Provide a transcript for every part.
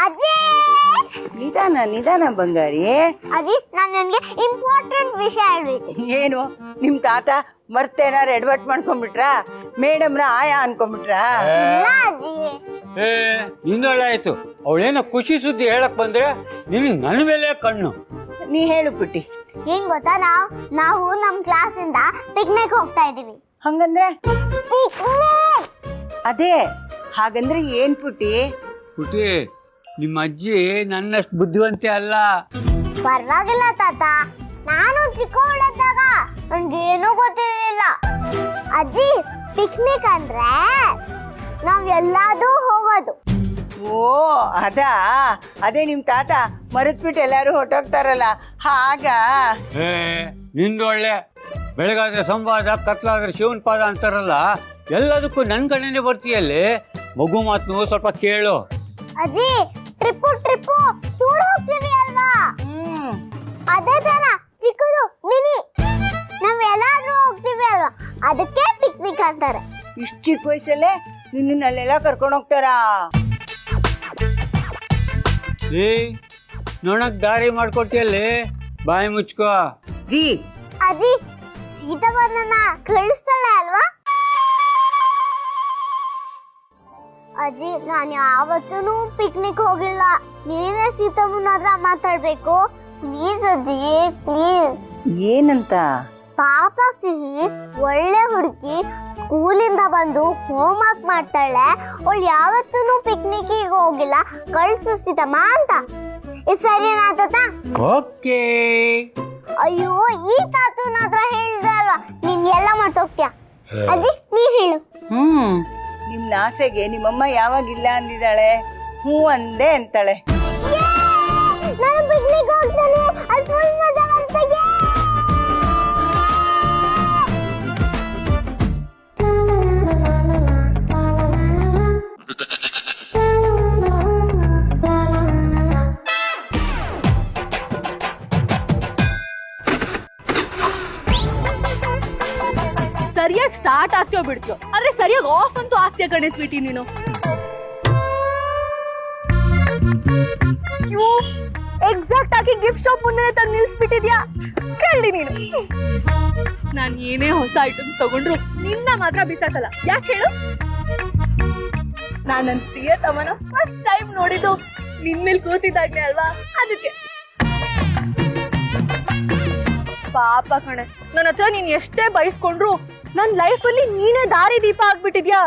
ಅಜ್ಜಿ ನಿಧಾನ ನಿಧಾನ ಬಂಗಾರಿ. ಅಜ್ಜಿ ನಾನು ನಿನ್ಗೆ ಇಂಪಾರ್ಟೆಂಟ್ ವಿಷಯ ಹೇಳ್ಬೇಕು. ಏನು ನಿಮ್ ತಾತ ಮರ್ತೇನಾರು ಎಡ್ವರ್ಟ್ ಮಾಡ್ಕೊಂಡ್ಬಿಟ್ರಾ? ಮೇಡಮ್ನ ಆಯಾ ಅನ್ಕೊಂಡ್ಬಿಟ್ರಾ? ಇಲ್ಲ ಅಜ್ಜಿ. ಇನ್ನೊಳ್ಳೆ ಆಯ್ತು. ಅವಳೇನೋ ಖುಷಿ ಸುದ್ದಿ ಹೇಳಕ್ ಬಂದ್ರೆ ನಿನಗೆ ನನ್ನ ಮೇಲೆ ಕಣ್ಣು. ನೀ ಹೇಳು ಪುಟ್ಟಿ. ಏನ್ ಗೊತ್ತಾ, ನಾವು ನಮ್ ಕ್ಲಾಸ್ ಇಂದ ಪಿಕ್ನಿಕ್ ಹೋಗ್ತಾ ಇದೀವಿ. ಹಂಗಂದ್ರೆ ಅದೇ ಹಾಗಂದ್ರೆ ಏನ್ ಪುಟ್ಟಿ? ಪುಟಿ, ನಿಮ್ಮ ಅಜ್ಜಿ ನನ್ನಷ್ಟು ಬುದ್ಧಿವಂತೆ ಅಲ್ಲ. ಪರವಾಗಿಲ್ಲ ತಾತ, ನಾನು ಚಿಕ್ಕವಳಿದ್ದಾಗ ನನ್ಗೇನು ಗೊತ್ತಿರಲಿಲ್ಲ. ಅಜ್ಜಿ, ಪಿಕ್ನಿಕ್ ಅಂದ್ರೆ ನಾವ್ ಎಲ್ಲಾದ್ರೂ ಹೋಗೋದು. ಓ ಅದಾ, ಅದೇ ನಿಮ್ ತಾತ ಮರೆತ್ಬಿಟ್ಟು ಎಲ್ಲಾರು ಹೊಟ್ಟೋಗ್ತಾರಲ್ಲ ಹಾಗ. ನಿಂದೊಳ್ಳೆ ಬೆಳಗಾದ್ರೆ ಸಂವಾದ, ಕತ್ಲಾದ್ರೆ ಶಿವನ್ ಪಾದ ಅಂತಾರಲ್ಲ, ಎಲ್ಲದಕ್ಕೂ ನನ್ ಕಡೆನೆ ಬರ್ತೀಯಲ್ಲಿ. ಮಗು ಮಾತು ಸ್ವಲ್ಪ ಕೇಳು. ಅಜ್ಜಿ, ಟ್ರಿಪ್ಪು ಟೂರ್ ಹೋಗ್ತೀವಿ ಅಲ್ವಾ? ಅದೇ ತರ ಚಿಕ್ಕದು ಮಿನಿ ನಾವ್ ಎಲ್ಲಾದ್ರೂ ಹೋಗ್ತೀವಿ ಅಲ್ವಾ, ಅದಕ್ಕೆ ಪಿಕ್ನಿಕ್ ಅಂತಾರೆ. ಇಷ್ಟು ಚಿಕ್ಕ ವಯಸ್ಸಲ್ಲೇ ನಿನ್ನಲ್ಲೆಲ್ಲ ಕರ್ಕೊಂಡು ಹೋಗ್ತಾರಾ? ನೋಡಕ್ ದಾರಿ ಮಾಡ್ಕೊಟ್ಟಿಯಲ್ಲಿ, ಬಾಯಿ ಮುಚ್ಕೋ. ರೀ ಅಜ್ಜಿ, ಸೀತಾಬಣ್ಣನ ಕಳಿಸ್ತಾಳೆ ಅಲ್ವಾ? ಅಜ್ಜಿ, ನಾನು ಯಾವತ್ತೂ ಪಿಕ್ನಿಕ್ ಹೋಗಿಲ್ಲ. ನೀನೇ ಸೀತಾಬಣ್ಣನ ಹತ್ರ ಮಾತಾಡ್ಬೇಕು ಪ್ಲೀಸ್ ಅಜ್ಜಿ, ಪ್ಲೀಸ್. ಏನಂತ? ಪಾಪ ಸಿಹಿ ಒಳ್ಳೆ ಹುಡುಗಿ, ಸ್ಕೂಲಿಂದ ಬಂದು ಹೋಮ್ ವರ್ಕ್ ಮಾಡ್ತಾಳೆ, ಅವಳು ಯಾವತ್ತೂ ಪಿಕ್ನಿಕ್ಗೆ ಹೋಗಿಲ್ಲ, ಕಳ್ಸು ಸೀತಮ್ಮ ಅಂತ. ಇದು ಸರಿನಾ ತಾತ? ಓಕೆ. ಅಯ್ಯೋ, ಈ ತಾತನ ಹತ್ರ ಹೇಳಿದೆ ಅಲ್ವಾ, ನೀನ್ ಎಲ್ಲ ಮಾಡ್ತೋಗ್ತೀಯ. ಅಜ್ಜಿ, ನೀ ಹೇಳು. ನಿಮ್ ಆಸೆಗೆ ನಿಮ್ಮಮ್ಮ ಯಾವಾಗಿಲ್ಲ ಅಂದಿದ್ದಾಳೆ? ಹ್ಞೂ ಅಂದೆ ಅಂತಾಳೆ. ನಾನು ಪಿಕ್ನಿಕ್ ಹೋಗ್ತಾನೆ, ಅಲ್ಲಿ ಫುಲ್ ಮಜಾ ಮಾಡ್ತಾಗೆ. ಸರಿಯಾಗಿ ಸ್ಟಾರ್ಟ್ ಆಗ್ತೀಯೋ ಬಿಡ್ತೀಯೋ, ಆದ್ರೆ ಸರಿಯಾಗಿ ಆಫ್ ಅಂತೂ ಆಗ್ತೀಯ ಕಣೆ ಸ್ವೀಟಿ ನೀನು. ಎಕ್ಸಾಕ್ಟ್ ಆಗಿ ಗಿಫ್ಟ್ ಶಾಪ್ ಮುಂದೆ ತಂದು ನಿಲ್ಸ್ಬಿಟ್ಟಿದ್ಯಾ ಕಳ್ಳಿ ನೀನು. ನಾನ್ ಏನೇ ಹೊಸ ಐಟಮ್ಸ್ ತಗೊಂಡ್ರು ನಿನ್ನ ಮಾತ್ರ ಬಿಸಾಕಲ್ಲ. ಯಾಕೆ ಹೇಳು? ನಾನ್ ನನ್ ಪ್ರಿಯತಮನ ಫಸ್ಟ್ ಟೈಮ್ ನೋಡಿದ್ದು ನಿನ್ ಮೇಲೆ ಕೂತಿದ್ದಾಗ್ಲೇ ಅಲ್ವಾ, ಅದಕ್ಕೆ. ಪಾಪ ಕಣೆ, ನನ್ನ ಹತ್ರ ನೀನ್ ಎಷ್ಟೇ ಬಯಸ್ಕೊಂಡ್ರು ನನ್ ಲೈಫಲ್ಲಿ ನೀನೇ ದಾರಿ ದೀಪ ಆಗ್ಬಿಟ್ಟಿದ್ಯಾ.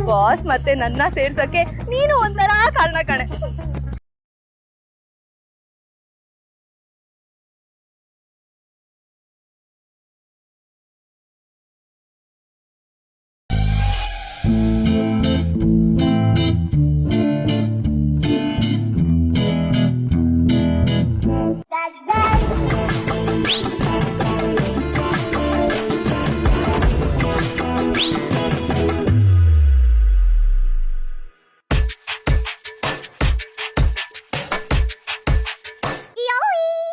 ಬಾಸ್ ಮತ್ತೆ ನನ್ನ ಸೇರ್ಸಕ್ಕೆ ನೀನು ಒಂಥರ ಕಾರಣ ಕಣೆ.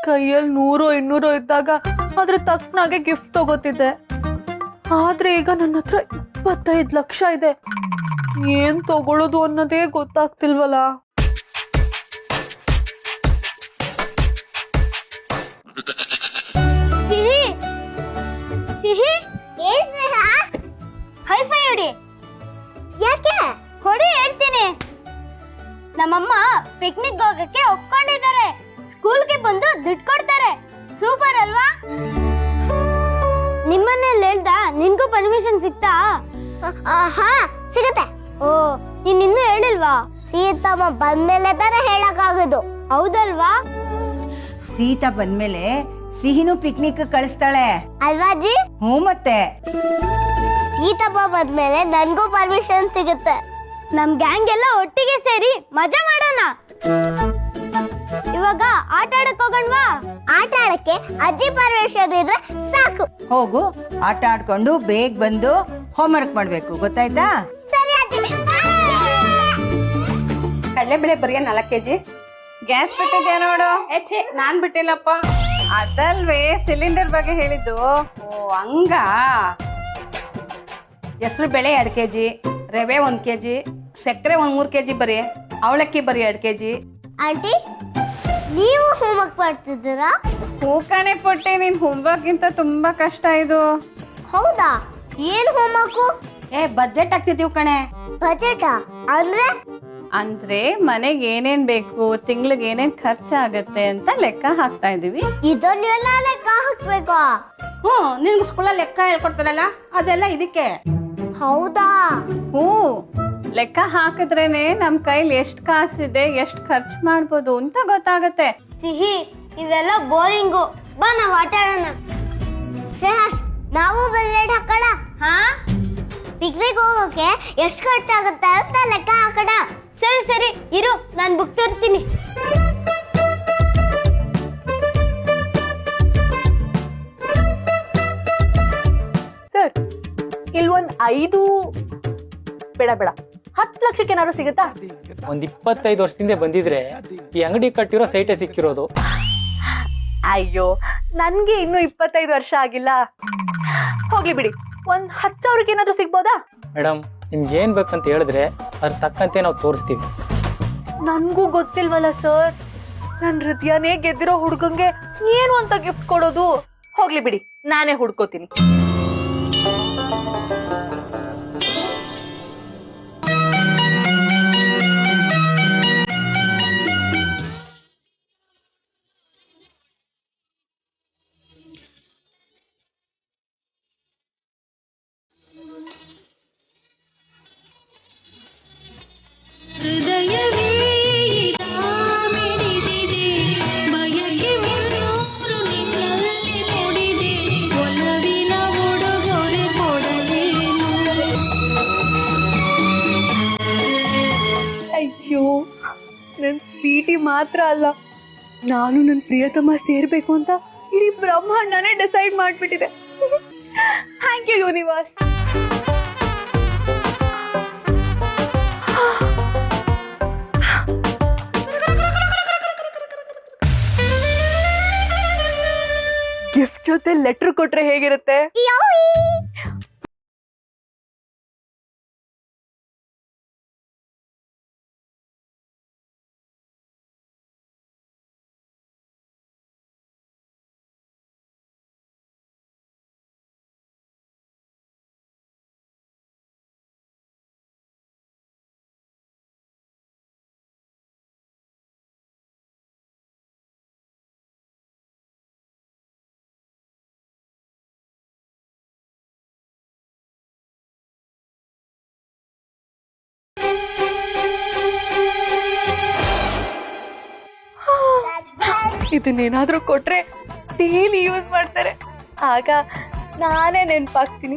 ಕೈಯಲ್ಲಿ 100-200 ಇದ್ದಾಗ ಅದ್ರ ತಕ್ಕನಾಗೆ ಗಿಫ್ಟ್ ತಗೋತಿದ್ದೆ. ಆದ್ರೆ ಈಗ ನನ್ನ ಹತ್ರ 25 ಲಕ್ಷ ಇದೆ. ಏನ್ ತಗೊಳ್ಳೋದು ಅನ್ನೋದೇ ಗೊತ್ತಾಗ್ತಿಲ್ವಲ್ಲ. ಹೈಫೈ ಹೊಡಿ. ಯಾಕೆ ಹೊಡಿ ಹೇಳ್ತೀನಿ. ನಮ್ಮಮ್ಮ ಪಿಕ್ನಿಕ್ ಹೋಗಕ್ಕೆ ಒಪ್ಕೊಂಡಿದ್ದಾರೆ, ಸ್ಕೂಲ್ಗೆ ಬಂದು ದುಡ್ಡು ಕೊಡ್ತಾರೆ. ಸೂಪರ್ ಅಲ್ವಾ? ನಿಮ್ಮನೇಲಿ ಹೇಳ್ದ ನಿನ್ಗೂ ಪರ್ಮಿಷನ್ ಸಿಗ್ತಾ? ಹಾ ಸಿಗುತ್ತೆ. ಓ, ನೀನ್ ಇನ್ನೂ ಹೇಳಿಲ್ವಾ? ಸೀತಮ್ಮ ಬಂದ್ಮೇಲೆ ತಾನೇ ಹೇಳಕ್ಕಾಗೋದು, ಹೌದಲ್ವಾ? ಸೀತಾ ಬಂದ್ಮೇಲೆ ಸಿಹಿನೂ ಪಿಕ್ನಿಕ್ ಕಳಿಸ್ತಾಳೆ ಅಲ್ವಾ ಅಜ್ಜಿ? ಹ್ಞೂ ಮತ್ತೆ. ಸೀತಮ್ಮ ಬಂದ್ಮೇಲೆ ನನ್ಗೂ ಪರ್ಮಿಷನ್ ಸಿಗುತ್ತೆ. ನಮ್ ಗ್ಯಾಂಗ್ ಎಲ್ಲ ಒಟ್ಟಿಗೆ ಸೇರಿ ಮಜಾ ಮಾಡೋಣ. ಇವಾಗ ಆಟ ಆಡಕ್ ಹೋಗಣ್ವಾ? ಆಟ ಆಡಕ್ಕೆ ಅಜ್ಜಿ ಪರ್ಮಿಷನ್ ಇದ್ರೆ ಸಾಕು. ಹೋಗು, ಆಟ ಆಡ್ಕೊಂಡು ಬೇಗ ಬಂದು ಹೋಮ್ವರ್ಕ್ ಮಾಡ್ಬೇಕು, ಗೊತ್ತಾಯ್ತಾ? ಸರಿ ಅಜ್ಜಿ. ಕಡಲೆಬೇಳೆ ಬರೀ 4 kg. ಗ್ಯಾಸ್ ಬಿಟ್ಟಿದ್ಯಾ ನೋಡು. ಛೇ, ನಾನ್ ಬಿಟ್ಟಿಲ್ಲಪ್ಪ. ಅದಲ್ವೇ ಸಿಲಿಂಡರ್ ಬಗ್ಗೆ ಹೇಳಿದ್ದು. ಓ ಹಂಗ. ಹೆಸರು ಬೇಳೆ 2 kg, ರವೆ 1 kg, ಸಕ್ಕರೆ 3 kg ಬರೀ. ಅವಳಕ್ಕಿ ಬರೀ 2 kg. ಆಂಟಿ ನೀವು ಹೋಮ್ವರ್ಕ್ ಮಾಡ್ತಿದ್ದೀರಾ? ಹೂಕಣೆ ಪುಟ್ಟಿ, ನಿನ್ ಹೋಮ್ವರ್ಕ್ಗಿಂತ ತುಂಬಾ ಕಷ್ಟ ಇದು. ಹೌದಾ? ಏನ್ ಹೋಮ್ವರ್ಕು? ಬಜೆಟ್ ಆಗ್ತಿದೀವ್ ಕಣೆ. ಬಜೆಟಾ ಅಂದ್ರೆ? ಅಂದ್ರೆ ಮನೆಗೆ ಏನೇನ್ ಬೇಕು, ತಿಂಗ್ಳಿಗೆ ಏನೇನ್ ಖರ್ಚಾಗತ್ತೆ ಅಂತ ಲೆಕ್ಕ ಹಾಕ್ತಾ ಇದೀವಿ. ಇದನ್ನೆಲ್ಲ ಲೆಕ್ಕ ಹಾಕ್ಬೇಕಾ? ನಿನ್ಗೆ ಸ್ಕೂಲಲ್ಲಿ ಲೆಕ್ಕ ಹೇಳ್ಕೊಡ್ತಾರಲ್ಲ, ಅದೆಲ್ಲ ಇದಕ್ಕೆ. ಹೌದಾ? ಲೆಕ್ಕ ಹಾಕಿದ್ರೇನೆ ನಮ್ ಕೈಲಿ ಎಷ್ಟ್ ಕಾಸಿದೆ, ಎಷ್ಟ್ ಖರ್ಚು ಮಾಡ್ಬೋದು ಅಂತ ಗೊತ್ತಾಗತ್ತೆ. ಸಿಹಿ, ಇವೆಲ್ಲ ಬೋರಿಂಗು. ಬಾ ನಾವು ಆಟ ಆಡೋಣ. ಶ್ರೇಯಸ್, ನಾವು ಬಜೆಟ್ ಹಾಕೋಣ. ಪಿಕ್ನಿಕ್ ಹೋಗೋಕೆ ಎಷ್ಟು ಖರ್ಚಾಗುತ್ತೆ ಅಂತ ಲೆಕ್ಕ ಹಾಕೋಣ. ಸರಿ ಸರಿ ಇರು, ನಾನು ಬುಕ್ ತರ್ತೀನಿ. ಸರ್, ಇಲ್ವೊಂದ್ 5 ಬೇಡ 10 ಲಕ್ಷಕ್ಕೆ ಏನಾದ್ರು ಸಿಗುತ್ತಾ? ಒಂದ್ 25 ವರ್ಷದಿಂದ ಬಂದಿದ್ರೆ ಈ ಅಂಗಡಿ ಕಟ್ಟಿರೋ ಸೈಟೇ ಸಿಕ್ಕಿರೋದು. ಅಯ್ಯೋ, ನನ್ಗೆ ಇನ್ನೂ 25 ವರ್ಷ ಆಗಿಲ್ಲ. ಹೋಗ್ಲಿ ಬಿಡಿ, ಒಂದ್ 10,000ಕ್ಕೆ ಏನಾದ್ರು ಸಿಗ್ಬೋದಾ? ಮೇಡಮ್, ನಿಮ್ಗೆ ಏನ್ ಬೇಕಂತ ಹೇಳಿದ್ರೆ ಅದ್ರ ತಕ್ಕಂತೆ ನಾವು ತೋರಿಸ್ತೀವಿ. ನನ್ಗೂ ಗೊತ್ತಿಲ್ವಲ್ಲ ಸರ್, ನನ್ ಹೃದಯನೇ ಗೆದ್ದಿರೋ ಹುಡ್ಗಂಗೆ ಏನು ಅಂತ ಗಿಫ್ಟ್ ಕೊಡೋದು? ಹೋಗ್ಲಿ ಬಿಡಿ, ನಾನೇ ಹುಡ್ಕೋತೀನಿ. ಅಯ್ಯೋ, ನನ್ ಸ್ವೀಟಿ ಮಾತ್ರ ಅಲ್ಲ, ನಾನು ನನ್ ಪ್ರಿಯತಮ ಸೇರ್ಬೇಕು ಅಂತ ಇಡೀ ಬ್ರಹ್ಮಾಂಡನೇ ಡಿಸೈಡ್ ಮಾಡ್ಬಿಟ್ಟಿದೆ. Thank you universe. ಗಿಫ್ಟ್ ಜೊತೆ ಲೆಟರ್ ಕೊಟ್ರೆ ಹೇಗಿರುತ್ತೆ? ಇದನ್ನೇನಾದ್ರೂ ಕೊಟ್ರೆ ಡೈಲಿ ಯೂಸ್ ಮಾಡ್ತಾರೆ, ಆಗ ನಾನೇ ನೆನ್ಪಾಗ್ತೀನಿ.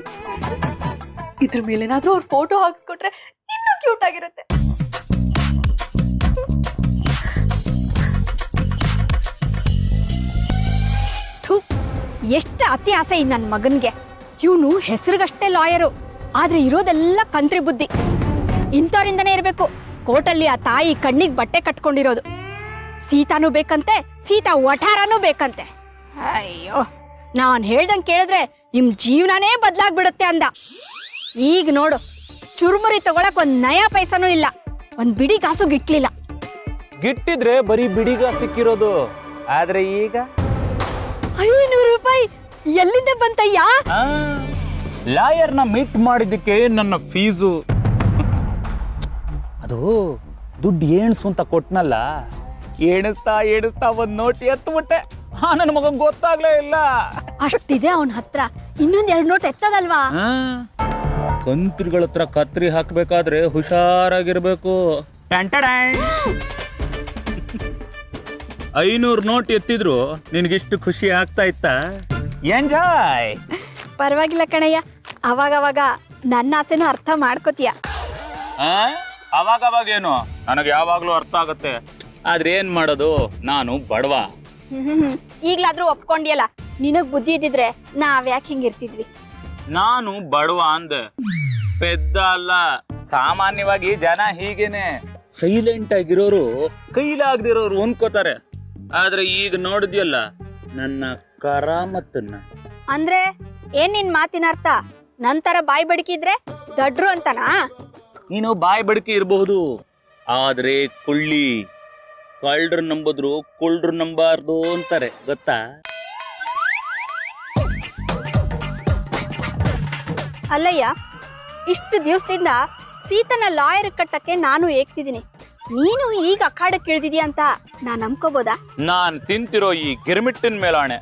ಇದ್ರ ಮೇಲೇನಾದ್ರೂ ಅವ್ರ ಫೋಟೋ ಹಾಕ್ಸ್ಕೊಟ್ರೆ ಇನ್ನೂ ಕ್ಯೂಟ್ ಆಗಿರುತ್ತೆ. ಎಷ್ಟು ಅತಿ ಆಸೆ ಈ ನನ್ನ ಮಗನ್ಗೆ. ಇವನು ಹೆಸರಿಗಷ್ಟೇ ಲಾಯರು, ಆದ್ರೆ ಇರೋದೆಲ್ಲ ಕಂತ್ರಿ ಬುದ್ಧಿ. ಇಂಥವ್ರಿಂದನೇ ಇರಬೇಕು ಕೋರ್ಟಲ್ಲಿ ಆ ತಾಯಿ ಕಣ್ಣಿಗೆ ಬಟ್ಟೆ ಕಟ್ಕೊಂಡಿರೋದು. ಸೀತಾನೂ ಬೇಕಂತೆ, ಸೀತಾ ವಠಾರನೂ ಬೇಕಂತೆ. ಅಯ್ಯೋ, ನಾನ್ ಹೇಳ್ದಂಗೆ ಕೇಳಿದ್ರೆ ನಿಮ್ ಜೀವನನೇ ಬದಲಾಗ್ಬಿಡುತ್ತೆ ಅಂದ. ಈಗ ನೋಡು, ಚುರುಮುರಿ ತಗೊಳಕ್ ಒಂದ್ ನಯಾ ಪೈಸಾನೂ ಇಲ್ಲ, ಒಂದ್ ಬಿಡಿ ಕಾಸು ಗಿಟ್ಲಿಲ್ಲ. ಗಿಟ್ಟಿದ್ರೆ ಬರೀ ಬಿಡಿಗ ಸಿಕ್ಕಿರೋದು, ಆದ್ರೆ ಈಗ 500 ರೂಪಾಯಿ ಎಲ್ಲಿಂದ ಬಂತಯ್ಯ? ಲಾಯರ್ನ ಮೀಟ್ ಮಾಡಿದ್ದಕ್ಕೆ ನನ್ನ ಫೀಸು. ಅದು ದುಡ್ಡು ಏಣಿಸು ಅಂತ ಕೊಟ್ನಲ್ಲ, ಏಣಿಸ್ತಾ ಒಂದ್ ನೋಟ್ ಎತ್ಬಿಟ್ಟೆ. ನನ್ನ ಮಗನ್ ಗೊತ್ತಾಗ್ಲೇ ಇಲ್ಲ. ಅಷ್ಟಿದೆ ಅವನ ಹತ್ರ, ಇನ್ನೊಂದ್ 2 ನೋಟ್ ಎತ್ತದಲ್ವಾ? ಕಂತ್ರಿಗಳ ಹತ್ರ ಕತ್ರಿ ಹಾಕ್ಬೇಕಾದ್ರೆ ಹುಷಾರಾಗಿರ್ಬೇಕು. 500 ನೋಟ್ ಎತ್ತಿದ್ರು ನಿನ್ಗಿಷ್ಟು ಖುಷಿ ಆಗ್ತಾ ಇತ್ತ? ಎಂಜಾಯ್. ಪರವಾಗಿಲ್ಲ ಕಣಯ್ಯ, ಅವಾಗವಾಗ ನನ್ನ ಆಸೆನೂ ಅರ್ಥ ಮಾಡ್ಕೋತೀಯ. ಅವಾಗ ಏನು, ನನಗೆ ಯಾವಾಗ್ಲೂ ಅರ್ಥ ಆಗತ್ತೆ. ಆದ್ರೆ ಏನ್ ಮಾಡೋದು, ನಾನು ಬಡವ. ಈಗ್ಲಾದ್ರೂ ಒಪ್ಕೊಂಡಿಯಲ್ಲ, ನಿನಗ್ ಬುದ್ಧಿ ಇದ್ದಿದ್ರೆ ನಾವ್ಯಾಕೆ ಹಿಂಗಿರ್ತಿದ್ವಿ? ನಾನು ಬಡವ ಅಂದೆ, ಪೆದ್ದ ಅಲ್ಲ. ಸಾಮಾನ್ಯವಾಗಿ ಜನ ಹೀಗೇನೆ, ಸೈಲೆಂಟ್ ಆಗಿರೋರು ಕೈಲಾಗದಿರೋರು ಅನ್ಕೋತಾರೆ. ಆದ್ರೆ ಈಗ ನೋಡಿದ್ಯಲ್ಲ ನನ್ನ ಕರಾಮತ್ತನ್ನ. ಅಂದ್ರೆ ಏನ್ ನಿನ್ ಮಾತಿನ ಅರ್ಥ? ನಂತರ ಬಾಯಿ ಬಡಕಿದ್ರೆ ದಡ್ರು ಅಂತನಾ? ನೀನು ಬಾಯಿ ಬಡಕಿ ಇರಬಹುದು, ಆದ್ರೆ ಕುಳ್ಳಿ ಕಳ್ಳರು ನಂಬಿದ್ರು ಕುಳ್ರು ನಂಬಾರ್ದು ಅಂತಾರೆ ಗೊತ್ತಾ? ಅಲ್ಲಯ್ಯ, ಇಷ್ಟು ದಿವಸದಿಂದ ಸೀತನ ಲಾಯರ್ ಕಟ್ಟಕ್ಕೆ ನಾನು ಏಗ್ತಿದ್ದೀನಿ, ನೀನು ಈಗ ಅಖಾಡಕ್ಕೆ ಇಳಿದಿದ್ಯಾ ಅಂತ ನಾನು ನಂಬ್ಕೋಬೋದಾ? ನಾನ್ ತಿಂತಿರೋ ಈ ಗಿರ್ಮಿಟ್ಟಿನ ಮೇಲಾಣೆ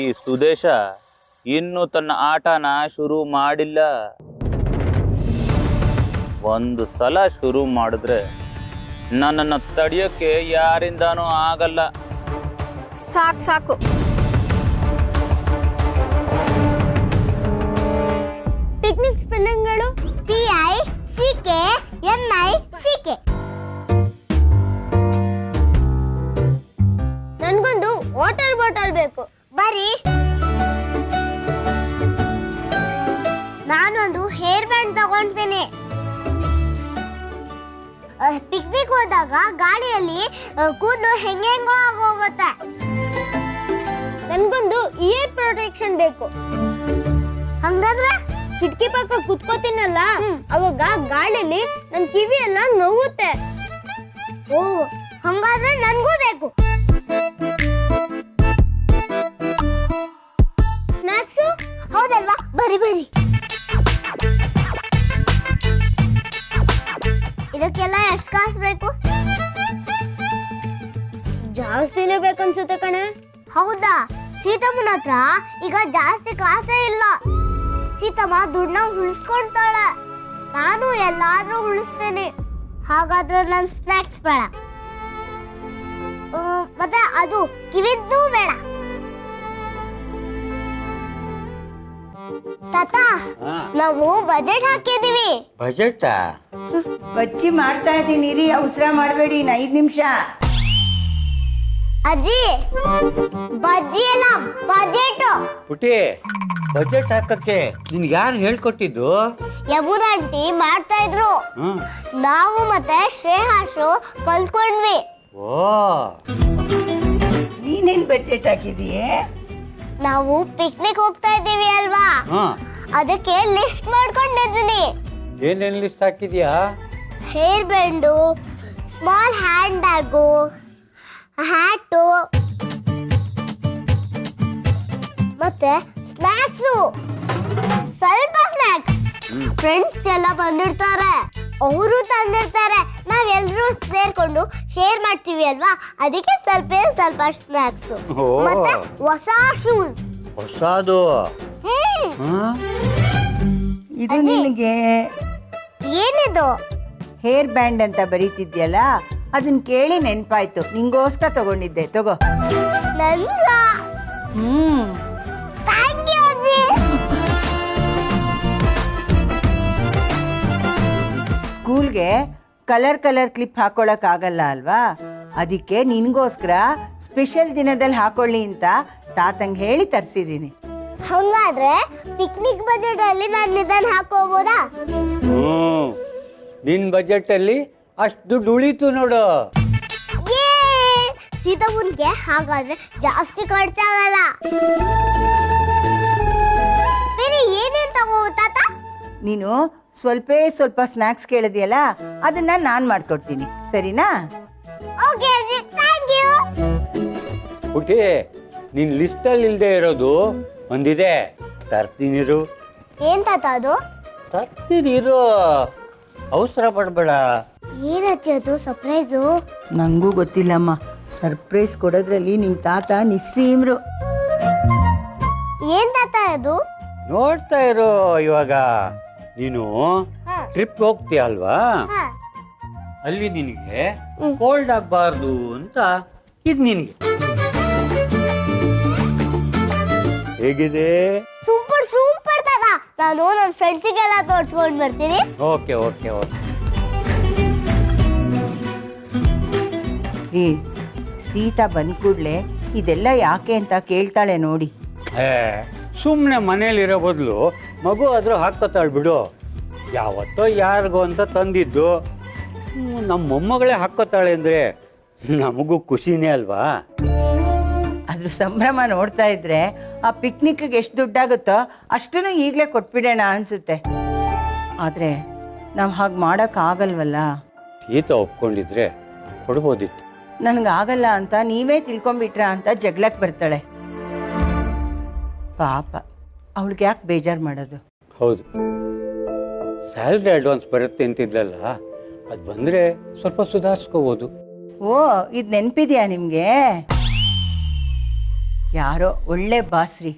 ಈ ಸುದೇಶ ಇನ್ನು ತನ್ನ ಆಟನ ಶುರು ಮಾಡಿಲ್ಲ. ಒಂದು ಸಲ ಶುರು ಮಾಡಿದ್ರೆ ನನ್ನನ್ನು ತಡೆಯೋಕೆ ಯಾರಿಂದಾನೂ ಆಗಲ್ಲ. ಸಾಕು ಸಾಕು. ಪಿಕ್ನಿಕ್ ಸ್ಪೆಲ್ಲಿಂಗ್ಗಳು PICKNICK. ನನ್ಗೊಂದು ವಾಟರ್ ಬಾಟಲ್ ಬೇಕು. ಬರೀ ನಾನೊಂದು ಹೇರ್ ಬ್ಯಾಂಡ್ ತಗೊಂಡ್ತೇನೆ. ಪಿಕ್ನಿಕ್ ಹೋದಾಗ ಗಾಳಿಯಲ್ಲಿ ಕೂದಲು ಹೆಂಗೆಂಗೋ ಆಗೋಗುತ್ತೆ. ನನ್ಗೊಂದು ಇಯರ್ ಪ್ರೊಟೆಕ್ಷನ್ ಬೇಕು. ಹಂಗಾದ್ರೆ ಕಿಟಕಿ ಪಕ್ಕ ಕುತ್ಕೋತೀನಲ್ಲ, ಅವಾಗ ಗಾಳಿಯಲ್ಲಿ ನನ್ ಕಿವಿ ಎಲ್ಲ ನೋವುತ್ತೆ. ಓ, ಹಂಗಾದ್ರೆ ನನ್ಗೂ ಬೇಕು. ಸ್ನಾಕ್ಸು ಹೌದಲ್ವಾ? ಬರಿ ಬರಿ. ಇದಕ್ಕೆಲ್ಲ ಎಷ್ಟು ಕಾಸು ಬೇಕು? ಜಾಸ್ತಿನೇ ಬೇಕನ್ಸುತ್ತೆ ಕಣೆ. ಹೌದಾ? ಸೀತಮ್ಮನ ಹತ್ರ ಈಗ ಜಾಸ್ತಿ ಕಾಸೇ ಇಲ್ಲ. ಸೀತಮ್ಮ ದುಡ್ಡನ್ನ ಉಳಿಸ್ಕೊಳ್ತಾಳೆ, ನಾನು ಎಲ್ಲಾದ್ರೂ ಉಳಿಸ್ತೇನೆ. ಹಾಗಾದ್ರೆ ನನ್ ಸ್ನಾಕ್ಸ್ ಬೇಡ, ಮತ್ತೆ ಅದು ಕಿವಿದ್ದು ಬೇಡ. ತಾತ, ನಾವು ಬಜೆಟ್ ಹಾಕಿದೀವಿ. ಬಜೆಟ್ ಬಜ್ಜಿ ಮಾಡ್ತಾ ಇದ್ದೀನಿ ರೀ, ಅವಸರ ಮಾಡಬೇಡಿ, 5 ನಿಮಿಷ. ಅಜ್ಜಿ, ಬಜ್ಜಿ ಅಲ್ಲ ಬಜೆಟ್. ಪುಟಿ, ಬಜೆಟ್ ಹಾಕಕ್ಕೆ ನಿನ್ಗೆ ಯಾರು ಹೇಳ್ಕೊಟ್ಟಿದ್ದು? ಯಮುನಾ ಆಂಟಿ ಮಾಡ್ತಾ ಇದ್ರು, ಹ್ಮ್. ನಾವು ಮತ್ತೆ ಶ್ರೇಹಾಶು ಕಲ್ತ್ಕೊಂಡ್ವಿ. ಓ, ನೀನೇನ್ ಬಜೆಟ್ ಹಾಕಿದೀಯೇ? ನಾವು ಪಿಕ್ನಿಕ್ ಹೋಗ್ತಾ ಇದ್ದೀವಿ ಅಲ್ವಾ, ಅದಕ್ಕೆ ಲಿಸ್ಟ್ ಮಾಡ್ಕೊಂಡಿದ್ದೀನಿ. ಏನೇನ್ ಲಿಸ್ಟ್ ಹಾಕಿದ್ಯಾ? Hair band, small hand bag, hat, ಮತ್ತೆ ಸ್ನಾಕ್ಸು, ಸ್ವಲ್ಪ ಸ್ನಾಕ್ಸ್. ಫ್ರೆಂಡ್ಸ್ ಎಲ್ಲ ಬಂದಿರ್ತಾರೆ, ಅವರು ತಂದಿರ್ತಾರೆ. ನಾವೆಲ್ಲರೂ ಸೇರ್ಕೊಂಡು ಶೇರ್ ಮಾಡ್ತೀವಿ ಅಲ್ವಾ, ಅದಕ್ಕೆ ಸ್ವಲ್ಪ ಸ್ನಾಕ್ಸ್. ಓ. ಮತ್ತೆ ಹೊಸ ಶೂಸ್. ಹೊಸದು? ಇದು ನಿನಗೆ ಏನಿದು? ಹೇರ್ ಬ್ಯಾಂಡ್ ಅಂತ ಬರೀತಿದ್ಯಲ್ಲ, ಅದನ್ನ ಕೇಳಿ ನೆನ್ಪಾಯ್ತು, ನಿಂಗೋಸ್ಕರ ತಗೊಂಡಿದ್ದೆ, ತಗೋ. ನನ್ಗ? ಥ್ಯಾಂಕ್ ಯು ಅಜ್ಜಿ. ಸ್ಕೂಲ್ಗೆ ಕಲರ್ ಕ್ಲಿಪ್ ಹಾಕೊಳಕ್ ಆಗಲ್ಲ ಅಲ್ವಾ, ಅದಕ್ಕೆ ನಿನ್ಗೋಸ್ಕರ ಸ್ಪೆಷಲ್ ದಿನದಲ್ಲಿ ಹಾಕೊಳ್ಳಿ ಅಂತ ತಾತಂಗೆ ಹೇಳಿ ತರಿಸಿದ್ದೀನಿ. ಹಂಗಾದ್ರೆ ಪಿಕ್ನಿಕ್ ಬಜೆಟ್ ಅಲ್ಲಿ ನಾನು ಇದನ್ನ ಹಾಕೋಬೋದಾ? ನಿನ್ ಬಜೆಟ್ ಅಲ್ಲಿ ಅಷ್ಟು ದುಡ್ಡು ಉಳಿತು ನೋಡು. ಸೀತಾಮುನ್ಗೆ ಹಾಗಾದ್ರೆ ಜಾಸ್ತಿ ಖರ್ಚಾಗಲ್ಲ. ಬೇರೆ ಏನೇನ್ ತಗೋ ತಾತ? ನೀನು ಸ್ವಲ್ಪ ಸ್ನಾಕ್ಸ್ ಕೇಳಿದ್ಯಲ್ಲ, ಅದನ್ನ ನಾನ್ ಮಾಡ್ಕೊಡ್ತೀನಿ, ಸರಿನಾ? ಓಕೆ ಅಜ್ಜಿ, ಥ್ಯಾಂಕ್ ಯು. ಪುಟಿ, ನಿನ್ ಲಿಸ್ಟ್ ಅಲ್ಲಿ ಇಲ್ದೇ ಇರೋದು ಒಂದಿದೆ, ತರ್ತೀನಿರು. ಏನ್ ತಾತ ಅದು? ತರ್ತೀನಿರು, ಅವಸರ ಪಡ್ಬೇಡ. ಏನಜ್ಜಿ ಅದು ಸರ್ಪ್ರೈಸು? ನಂಗೂ ಗೊತ್ತಿಲ್ಲಮ್ಮ, ಸರ್ಪ್ರೈಸ್ ಕೊಡೋದ್ರಲ್ಲಿ ನಿಮ್ ತಾತ ನಿಸ್ಸೀಮ್ರು. ಏನ್ ತಾತ ಅದು? ನೋಡ್ತಾ ಇರೋ, ಇವಾಗ ನೀನು ಟ್ರಿಪ್ ಹೋಗ್ತೀಯ ಅಲ್ವಾ, ಅಲ್ಲಿ ನಿನಗೆ ಕೋಲ್ಡ್ ಆಗ್ಬಾರ್ದು ಅಂತ ಇದು ನಿನಗೆ. ಹೇಗಿದೆ? ಸೂಪರ್ ಸೂಪರ್ ತಾತ. ನಾನು ನನ್ನ ಫ್ರೆಂಡ್ಸಿಗೆಲ್ಲ ತೋರಿಸ್ಕೊಂಡು ಬರ್ತೀನಿ. Okay okay okay. ರೀ, ಸೀತಾ ಬಂದ್ ಕೂಡ್ಲೆ ಇದೆಲ್ಲ ಯಾಕೆ ಅಂತ ಕೇಳ್ತಾಳೆ ನೋಡಿ. ಸುಮ್ಮನೆ ಮನೇಲಿರೋ ಬದಲು ಮಗು ಆದ್ರೂ ಹಾಕೋತಾಳು ಬಿಡು. ಯಾವತ್ತೋ ಯಾರಿಗೋ ಅಂತ ತಂದಿದ್ದು, ನಮ್ಮ ಮೊಮ್ಮಗಳೇ ಹಾಕೋತಾಳೆ ಅಂದ್ರೆ ನಮಗೂ ಖುಷಿನೇ ಅಲ್ವಾ? ಅದ್ರ ಸಂಭ್ರಮ ನೋಡ್ತಾ ಇದ್ರೆ ಆ ಪಿಕ್ನಿಕ್ಗೆ ಎಷ್ಟು ದುಡ್ಡಾಗುತ್ತೋ ಅಷ್ಟನ್ನು ಈಗಲೇ ಕೊಟ್ಬಿಡೋಣ ಅನ್ಸುತ್ತೆ. ಆದ್ರೆ ನಾವು ಹಾಗೆ ಮಾಡೋಕ್ಕಾಗಲ್ವಲ್ಲ. ಸೀತಾ ಒಪ್ಕೊಂಡಿದ್ರೆ ಕೊಡ್ಬೋದಿತ್ತು. ನನಗಾಗಲ್ಲ ಅಂತ ನೀವೇ ತಿಳ್ಕೊಂಬಿಟ್ರಾ ಅಂತ ಜಗಳಕ್ಕೆ ಬರ್ತಾಳೆ. ಪಾಪ ಅವಳಿಗೆ ಯಾಕೆ ಬೇಜಾರು ಮಾಡೋದು? ಹೌದು, ಸ್ಯಾಲ್ರಿ ಅಡ್ವಾನ್ಸ್ ಬರುತ್ತೆ ಅಂತಿದ್ಲಲ್ಲ, ಅದು ಬಂದರೆ ಸ್ವಲ್ಪ ಸುಧಾರಿಸ್ಕೋಬೋದು. ಓ, ಇದು ನೆನಪಿದೆಯಾ ನಿಮಗೆ? ಯಾರೋ ಒಳ್ಳೆ ಬಾಸ್ರಿ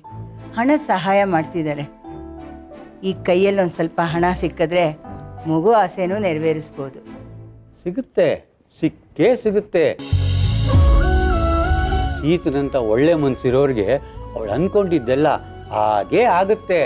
ಹಣ ಸಹಾಯ ಮಾಡ್ತಿದ್ದಾರೆ. ಈ ಕೈಯಲ್ಲಿ ಒಂದು ಸ್ವಲ್ಪ ಹಣ ಸಿಕ್ಕಿದ್ರೆ ಮಗು ಆಸೆನೂ ನೆರವೇರಿಸ್ಬೋದು. ಸಿಗುತ್ತೆ, ಸಿಕ್ಕೇ ಸಿಗುತ್ತೆ. ಸೀತನಂತ ಒಳ್ಳೆ ಮನ್ಸಿರೋರಿಗೆ ಅವಳು ಅನ್ಕೊಂಡಿದ್ದೆಲ್ಲ ಹಾಗೇ ಆಗುತ್ತೆ.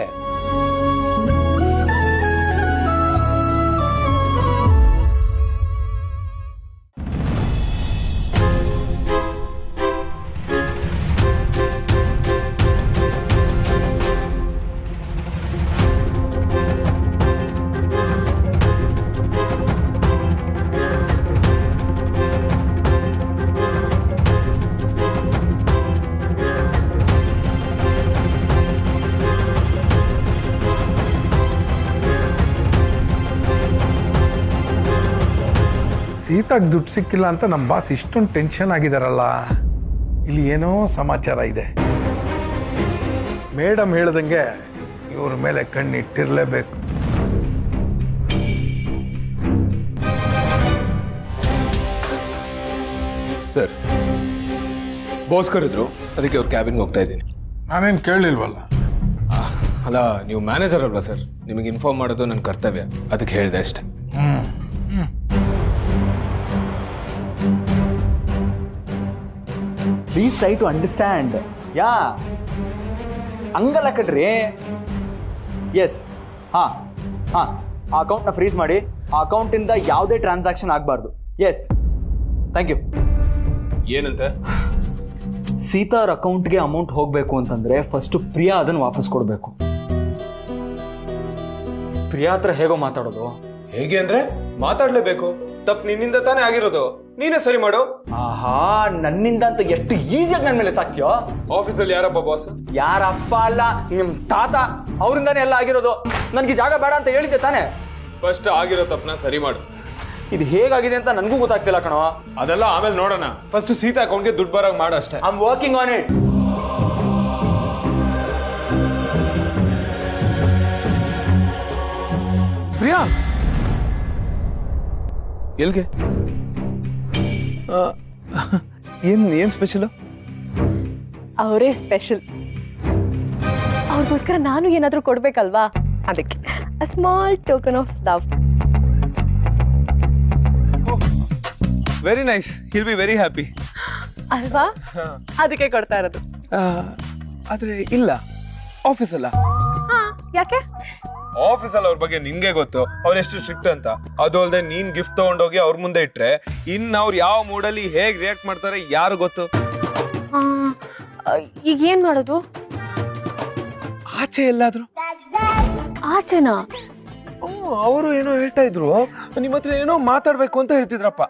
ಸೀತಾಗ್ ದುಡ್ಡು ಸಿಕ್ಕಿಲ್ಲ ಅಂತ ನಮ್ಮ ಬಾಸ್ ಇಷ್ಟೊಂದು ಟೆನ್ಷನ್ ಆಗಿದಾರಲ್ಲ. ಇಲ್ಲಿ ಏನೋ ಸಮಾಚಾರ ಇದೆ. ಮೇಡಮ್ ಹೇಳ್ದಂಗೆ ಇವ್ರ ಮೇಲೆ ಕಣ್ಣಿಟ್ಟಿರಲೇಬೇಕು. ಸರ್, ಬಾಸ್ ಕರೆದ್ರು, ಅದಕ್ಕೆ ಅವ್ರ ಕ್ಯಾಬಿನ್ಗೆ ಹೋಗ್ತಾ ಇದ್ದೀನಿ. ನಾನೇನು ಕೇಳಲಿಲ್ವಲ್ಲ. ಅಲ್ಲ, ನೀವು ಮ್ಯಾನೇಜರ್ ಅಲ್ವಾ ಸರ್, ನಿಮಗೆ ಇನ್ಫಾರ್ಮ್ ಮಾಡೋದು ನನ್ನ ಕರ್ತವ್ಯ, ಅದಕ್ಕೆ ಹೇಳಿದೆ ಅಷ್ಟೇ. Please try to understand. ಯಾ ಹಂಗಲ್ಲ ಕಡ್ರಿ. ಎಸ್, ಹಾಂ ಹಾಂ, ಆ ಅಕೌಂಟ್ನ ಫ್ರೀಸ್ ಮಾಡಿ. ಆ ಅಕೌಂಟಿಂದ ಯಾವುದೇ ಟ್ರಾನ್ಸಾಕ್ಷನ್ ಆಗಬಾರ್ದು. Yes, thank you. ಏನಂತೆ? ಸೀತಾರ್ ಅಕೌಂಟ್ಗೆ ಅಮೌಂಟ್ ಹೋಗಬೇಕು ಅಂತಂದರೆ ಫಸ್ಟು ಪ್ರಿಯಾ ಅದನ್ನು ವಾಪಸ್ ಕೊಡಬೇಕು. ಪ್ರಿಯಾ ಹತ್ರ ಹೇಗೋ ಮಾತಾಡೋದು? ಹೇಗೆ ಅಂದ್ರೆ ಮಾತಾಡ್ಲೇಬೇಕು. ತಪ್ಪು ನಿನ್ನಿಂದ ತಾನೇ ಆಗಿರೋದು, ನೀನೇ ಸರಿ ಮಾಡು. ಆಹಾ, ನನ್ನಿಂದ ಅಂತ ಎಷ್ಟು ಈಸಿಯಾಗಿ ನನ್ನ ಮೇಲೆ ತಾಕ್ತಿಯೋ? ಆಫೀಸಲ್ಲಿ ಯಾರಪ್ಪ ಬಾಸ್? ಯಾರಪ್ಪ ಅಲ್ಲ, ನಿಮ್ ತಾತ. ಅವರಿಂದಾನೇ ಎಲ್ಲ ಆಗಿರೋದು. ನನಗೆ ಜಾಗ ಬೇಡ ಅಂತ ಹೇಳಿದ್ದೆ ತಾನೇ. ಫಸ್ಟ್ ಆಗಿರೋ ತಪ್ಪನ ಸರಿ ಮಾಡು. ಇದು ಹೇಗಾಗಿದೆ ಅಂತ ನನಗೂ ಗೊತ್ತಾಗ್ತಿಲ್ಲ ಕಣೋ. ಅದೆಲ್ಲ ಆಮೇಲೆ ನೋಡೋಣ. ಫಸ್ಟ್ ಸೀತಾ ಅಕೌಂಟ್ಗೆ ದುಡ್ಡು ಬರೋಂಗ್ ಮಾಡು ಅಷ್ಟೇ. I am working on it. Priya, ಎಲ್ಗೆ? ಏನ್ ಸ್ಪೆಷಲ್? ಅವರೇ ಸ್ಪೆಷಲ್. ಅವ್ರಿಗೋಸ್ಕರ ನಾನು ಏನಾದರೂ ಕೊಡ್ಬೇಕಲ್ವಾ, ಅದಕ್ಕೆ a small token of love. Very nice, he'll be very happy ಅಲ್ವಾ? ಅದಕ್ಕೆ ಕೊಡ್ತಾ ಇರೋದು. ಆದ್ರೆ ಇಲ್ಲ, ಆಫೀಸ್ ಅಲ್ಲ. ಯಾಕೆ? ಆಫೀಸಲ್ಲಿ ಅವ್ರ ಬಗ್ಗೆ ನಿನ್ಗೆ ಗೊತ್ತು, ಅವ್ರೆಷ್ಟು ಸ್ಟ್ರಿಕ್ಟ್ ಅಂತ. ಅದು ಅಲ್ಲದೆ ನೀನ್ ಗಿಫ್ಟ್ ತಗೊಂಡೋಗಿ ಅವ್ರ ಮುಂದೆ ಇಟ್ರೆ ಇನ್ ಅವ್ರು ಯಾವ ಮೂಡಲ್ಲಿ ಹೇಗ್ ರಿಯಾಕ್ಟ್ ಮಾಡ್ತಾರೆ ಯಾರು ಗೊತ್ತು. ಈಗ ಏನ್ ಮಾಡೋದು? ಆಚೆ ಎಲ್ಲಾದ್ರು? ಆಚೆನಾ? ಅವರು ಏನೋ ಹೇಳ್ತಾ ಇದ್ರು, ನಿಮ್ಮ ಹತ್ರ ಏನೋ ಮಾತಾಡ್ಬೇಕು ಅಂತ ಹೇಳ್ತಿದ್ರಪ್ಪ.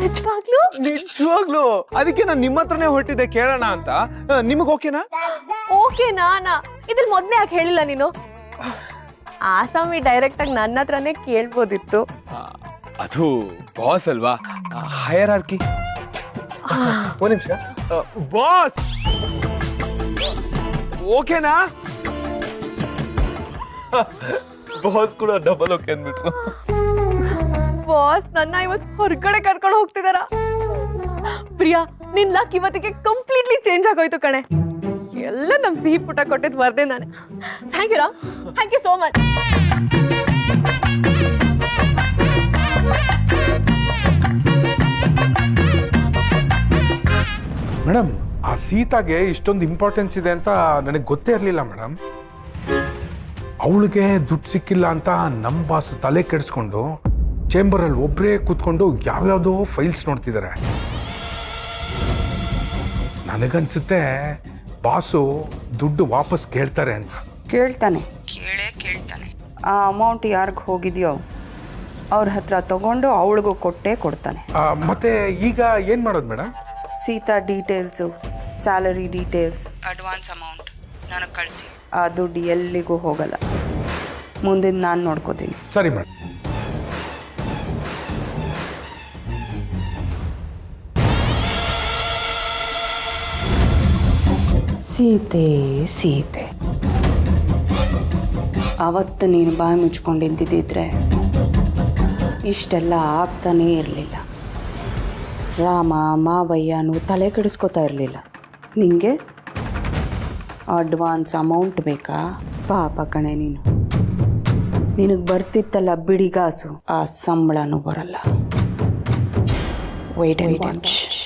ನಿಜವಾಗ್ಲೂ? ನಿಜವಾಗ್ಲು. ಅದಕ್ಕೆ ನಾನು ನಿಮ್ಮ ಹತ್ರನೇ ಹೊರಟಿದ್ದೆ ಕೇಳೋಣ ಅಂತ. ನಿಮಗ್ ಓಕೆನಾ? ಓಕೆನಾ? ಇದ್ರ ಮೊದ್ಲೇ ಯಾಕೆ ಹೇಳಿಲ್ಲ ನೀನು? ಆಸಾಮಿ ಡೈರೆಕ್ಟ್ ಆಗಿ ನನ್ನ ಹತ್ರನೇ ಕೇಳ್ಬೋದಿತ್ತು. ಅದು ಬಾಸ್ ಅಲ್ವಾ, ಹೈರಾರ್ಕಿ. ಒಂದ್ ನಿಮಿಷ. ಬಾಸ್ ಓಕೆನಾ? ಬಾಸ್ ಕೂಡ ಡಬಲ್ ಓಕೆ ಅಂದ್ಬಿಟ್ರು. ಬಾಸ್ ನನ್ನ ಇವತ್ತು ಹೊರಗಡೆ ಕರ್ಕೊಂಡು ಹೋಗ್ತಿದಾರ. ಪ್ರಿಯಾ, ನಿನ್ ಲಕ್ ಇವತ್ತಿಗೆ ಕಂಪ್ಲೀಟ್ಲಿ ಚೇಂಜ್ ಆಗೋಯ್ತು ಕಣೆ. ಎಲ್ಲ ನಮ್ ಸಿಹಿ ಪುಟ ಕೊಟ್ಟಿದ್ ಬರ್ದೆ ನಾನು. ಥ್ಯಾಂಕ್ ಯು ರಾ, thank you so much. Madam, ಆ ಸೀತಾಗೆ ಇಷ್ಟೊಂದು ಇಂಪಾರ್ಟೆನ್ಸ್ ಇದೆ ಅಂತ ನನಗೆ ಗೊತ್ತೇ ಇರಲಿಲ್ಲ ಮೇಡಮ್. ಅವಳಿಗೆ ದುಡ್ಡು ಸಿಕ್ಕಿಲ್ಲ ಅಂತ ನಮ್ಮ ಬಾಸ್ ತಲೆ ಕೆಡಿಸ್ಕೊಂಡು ಚೇಂಬರಲ್ಲಿ ಒಬ್ಬರೇ ಕೂತ್ಕೊಂಡು ಯಾವ್ಯಾವುದೋ ಫೈಲ್ಸ್ ನೋಡ್ತಿದ್ದಾರೆ. ನನಗನ್ಸುತ್ತೆ ಬಾಸು ದುಡ್ಡು ವಾಪಸ್ ಕೇಳ್ತಾರೆ ಅಂತ. ಕೇಳ್ತಾನೆ, ಕೇಳ್ತಾನೆ. ಆ ಅಮೌಂಟ್ ಯಾರಿಗೆ ಹೋಗಿದೆಯೋ ಅವ್ರ ಹತ್ರ ತಗೊಂಡು ಅವಳಿಗೂ ಕೊಡ್ತಾನೆ. ಮತ್ತೆ ಈಗ ಏನು ಮಾಡೋದು madam? Sita details, salary details, advance amount ನನಗೆ ಕಳಿಸಿ. ಆ ದುಡ್ಡು ಎಲ್ಲಿಗೂ ಹೋಗಲ್ಲ. ಮುಂದಿನ ನಾನು ನೋಡ್ಕೋತೀನಿ. ಸರಿ ಮೇಡಮ್. ಸೀತೆ ಸೀತೆ ಅವತ್ತು ನೀನು ಬಾಯಿ ಮುಚ್ಕೊಂಡಿದ್ದಿದ್ರೆ ಇಷ್ಟೆಲ್ಲ ಆಗ್ತಾನೇ ಇರಲಿಲ್ಲ. ರಾಮ ಮಾವಯ್ಯನೂ ತಲೆ ಕೆಡಿಸ್ಕೋತಾ ಇರಲಿಲ್ಲ. ನಿಂಗೆ ಅಡ್ವಾನ್ಸ್ ಅಮೌಂಟ್ ಬೇಕಾ? ಪಾಪ ಕಣೆ ನೀನು. ನಿನಗೆ ಬರ್ತಿತ್ತಲ್ಲ ಬಿಡಿಗಾಸು, ಆ ಸಂಬಳನೂ ಬರಲ್ಲ. Wait and watch.